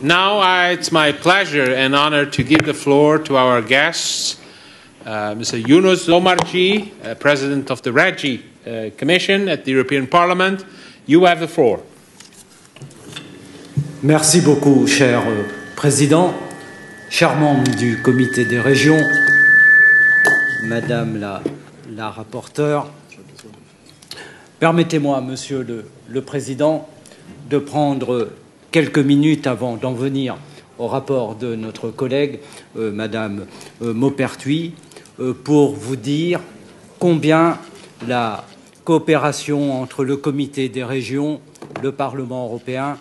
Now it's my pleasure and honor to give the floor to our guests, Mr. Yunus Omarjee, President of the REGI Commission at the European Parliament. You have the floor. Merci beaucoup, cher Président, chers membres du Comité des régions, Madame la rapporteure. Permettez-moi, Monsieur le Président, de prendre quelques minutes avant d'en venir au rapport de notre collègue, Madame Maupertuis, pour vous dire combien la coopération entre le Comité des régions, le Parlement européen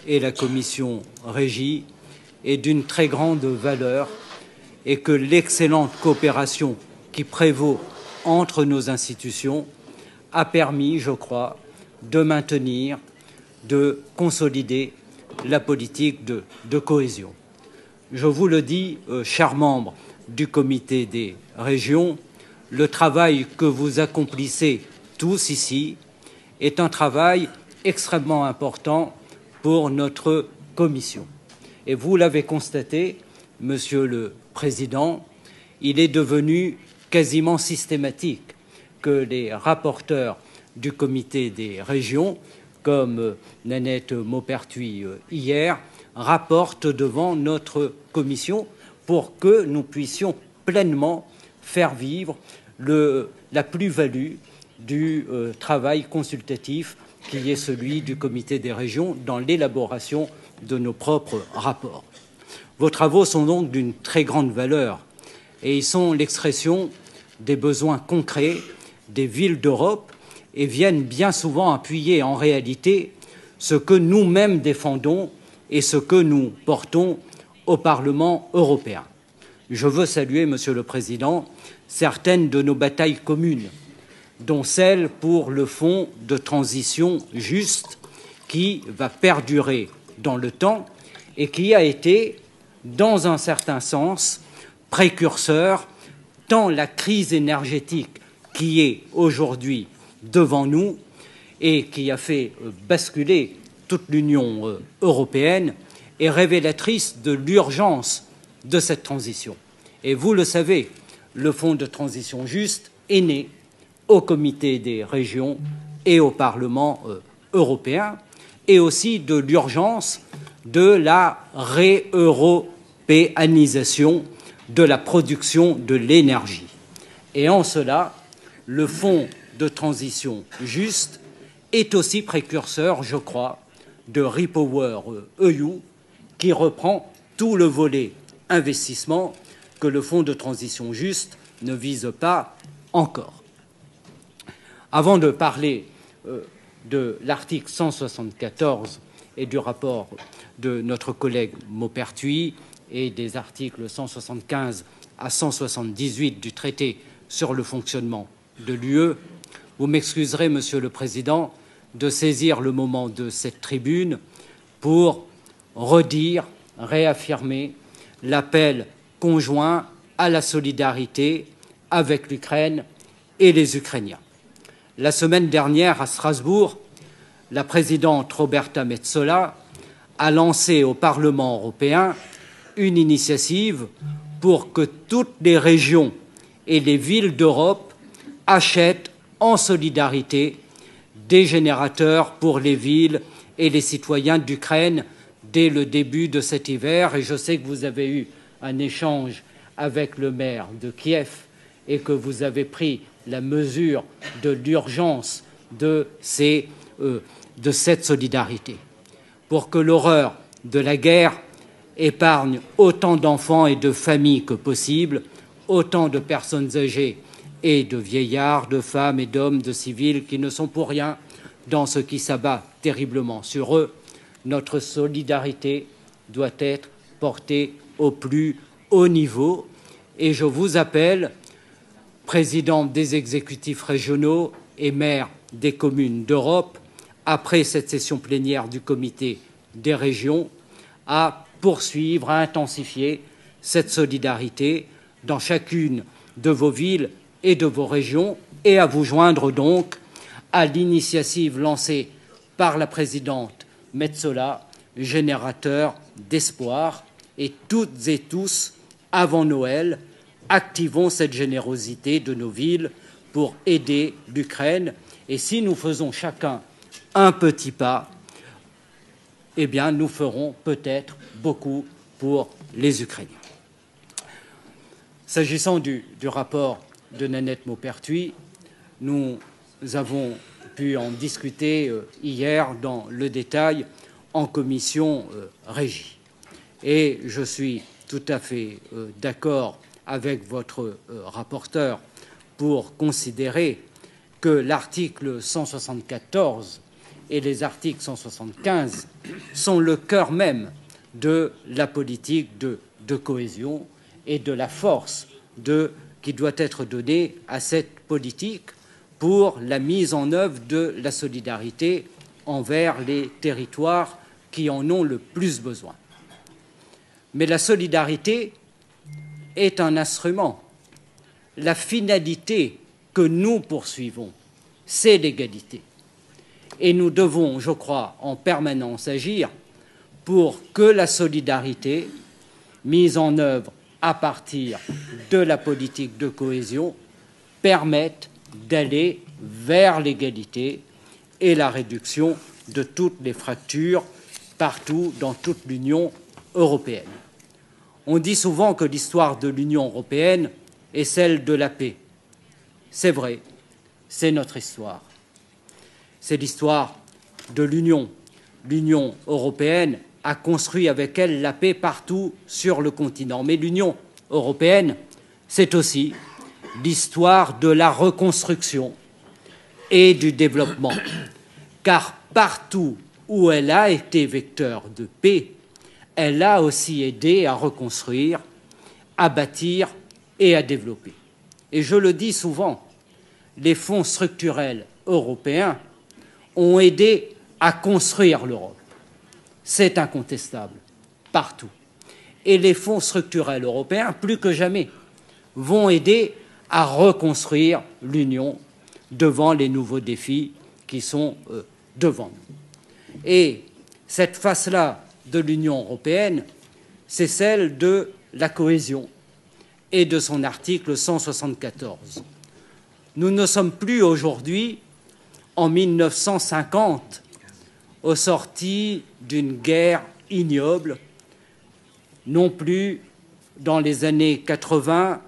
et la Commission REGI est d'une très grande valeur et que l'excellente coopération qui prévaut entre nos institutions a permis, je crois, de maintenir, de consolider la politique de cohésion. Je vous le dis, chers membres du Comité des régions, le travail que vous accomplissez tous ici est un travail extrêmement important pour notre Commission. Et vous l'avez constaté, Monsieur le Président, il est devenu quasiment systématique que les rapporteurs du Comité des régions, comme Nanette Maupertuis hier, rapportent devant notre Commission pour que nous puissions pleinement faire vivre la plus-value du travail consultatif qui est celui du Comité des régions dans l'élaboration de nos propres rapports. Vos travaux sont donc d'une très grande valeur et ils sont l'expression des besoins concrets des villes d'Europe et viennent bien souvent appuyer en réalité ce que nous-mêmes défendons et ce que nous portons au Parlement européen. Je veux saluer, Monsieur le Président, certaines de nos batailles communes, dont celle pour le fonds de transition juste qui va perdurer dans le temps et qui a été, dans un certain sens, précurseur tant la crise énergétique qui est aujourd'hui devant nous et qui a fait basculer toute l'Union européenne est révélatrice de l'urgence de cette transition. Et vous le savez, le Fonds de transition juste est né au Comité des régions et au Parlement européen, et aussi de l'urgence de la réeuropéanisation de la production de l'énergie. Et en cela, le Fonds de transition juste est aussi précurseur, je crois, de REPowerEU, qui reprend tout le volet investissement que le Fonds de transition juste ne vise pas encore. Avant de parler de l'article 174 et du rapport de notre collègue Maupertuis et des articles 175 à 178 du traité sur le fonctionnement de l'UE, vous m'excuserez, Monsieur le Président, de saisir le moment de cette tribune pour redire, réaffirmer l'appel conjoint à la solidarité avec l'Ukraine et les Ukrainiens. La semaine dernière, à Strasbourg, la présidente Roberta Metsola a lancé au Parlement européen une initiative pour que toutes les régions et les villes d'Europe achètent en solidarité des générateurs pour les villes et les citoyens d'Ukraine dès le début de cet hiver. Et je sais que vous avez eu un échange avec le maire de Kiev et que vous avez pris la mesure de l'urgence de cette solidarité. Pour que l'horreur de la guerre épargne autant d'enfants et de familles que possible, autant de personnes âgées et de vieillards, de femmes et d'hommes, de civils qui ne sont pour rien dans ce qui s'abat terriblement sur eux, notre solidarité doit être portée au plus haut niveau. Et je vous appelle, président des exécutifs régionaux et maires des communes d'Europe, après cette session plénière du Comité des régions, à poursuivre, à intensifier cette solidarité dans chacune de vos villes et de vos régions et à vous joindre donc à l'initiative lancée par la présidente Metsola, générateur d'espoir et toutes et tous, avant Noël, activons cette générosité de nos villes pour aider l'Ukraine. Et si nous faisons chacun un petit pas, eh bien, nous ferons peut-être beaucoup pour les Ukrainiens. S'agissant du rapport de Nanette Maupertuis, nous avons pu en discuter hier dans le détail en commission régie. Et je suis tout à fait d'accord avec votre rapporteur pour considérer que l'article 174 et les articles 175 sont le cœur même de la politique de cohésion et de la force qui doit être donnée à cette politique pour la mise en œuvre de la solidarité envers les territoires qui en ont le plus besoin. Mais la solidarité est un instrument. La finalité que nous poursuivons, c'est l'égalité. Et nous devons, je crois, en permanence agir pour que la solidarité mise en œuvre à partir de la politique de cohésion permette d'aller vers l'égalité et la réduction de toutes les fractures partout dans toute l'Union européenne. On dit souvent que l'histoire de l'Union européenne est celle de la paix. C'est vrai, c'est notre histoire. C'est l'histoire de l'Union. L'Union européenne a construit avec elle la paix partout sur le continent. Mais l'Union européenne, c'est aussi l'histoire de la reconstruction et du développement. Car partout où elle a été vecteur de paix, elle a aussi aidé à reconstruire, à bâtir et à développer. Et je le dis souvent, les fonds structurels européens ont aidé à construire l'Europe. C'est incontestable, partout. Et les fonds structurels européens, plus que jamais, vont aider à reconstruire l'Union devant les nouveaux défis qui sont devant nous. Et cette face-là de l'Union européenne, c'est celle de la cohésion et de son article 174. Nous ne sommes plus aujourd'hui en 1950, au sorti d'une guerre ignoble, non plus dans les années 80,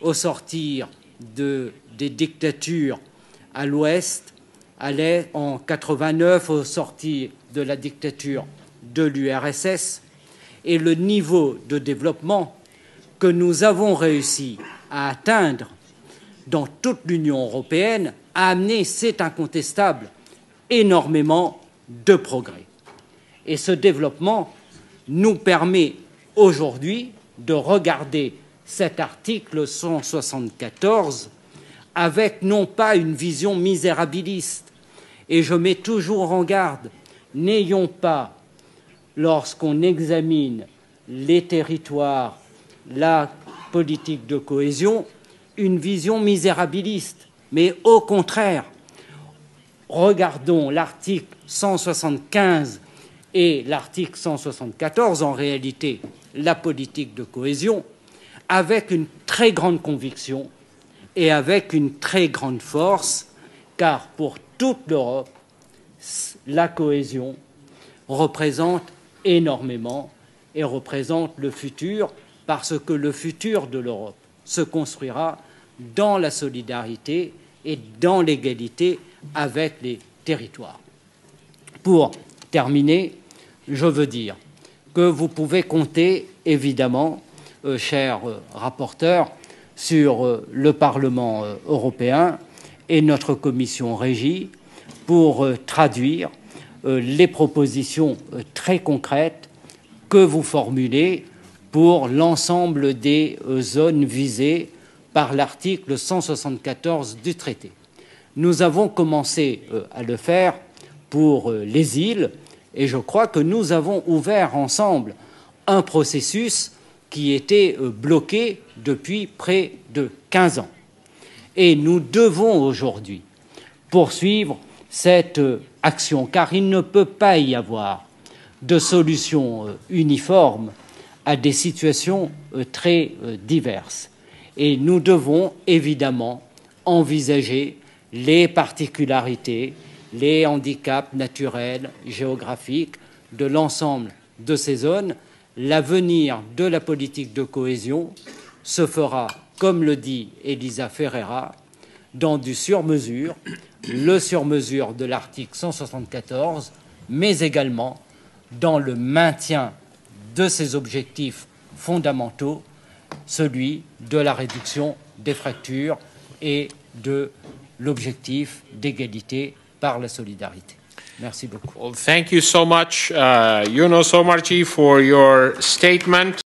au sortir des dictatures à l'Ouest, à l'Est, en 89, au sortir de la dictature de l'URSS, et le niveau de développement que nous avons réussi à atteindre dans toute l'Union européenne a amené, c'est incontestable, énormément de progrès. Et ce développement nous permet aujourd'hui de regarder cet article 174 avec non pas une vision misérabiliste. Et je mets toujours en garde, n'ayons pas, lorsqu'on examine les territoires, la politique de cohésion, une vision misérabiliste, mais au contraire, regardons l'article 175 et l'article 174, en réalité la politique de cohésion, avec une très grande conviction et avec une très grande force, car pour toute l'Europe, la cohésion représente énormément et représente le futur, parce que le futur de l'Europe se construira dans la solidarité et dans l'égalité avec les territoires. Pour terminer, je veux dire que vous pouvez compter, évidemment, cher rapporteur, sur le Parlement européen et notre commission régie pour traduire les propositions très concrètes que vous formulez pour l'ensemble des zones visées par l'article 174 du traité. Nous avons commencé à le faire pour les îles et je crois que nous avons ouvert ensemble un processus qui était bloqué depuis près de 15 ans. Et nous devons aujourd'hui poursuivre cette action, car il ne peut pas y avoir de solutions uniformes à des situations très diverses. Et nous devons évidemment envisager les particularités, les handicaps naturels, géographiques de l'ensemble de ces zones. L'avenir de la politique de cohésion se fera, comme le dit Elisa Ferreira, dans du sur-mesure, le sur-mesure de l'article 174, mais également dans le maintien de ses objectifs fondamentaux, celui de la réduction des fractures et de l'objectif d'égalité par la solidarité. Merci beaucoup. Well, thank you so much, Yunus Omarjee, for your statement.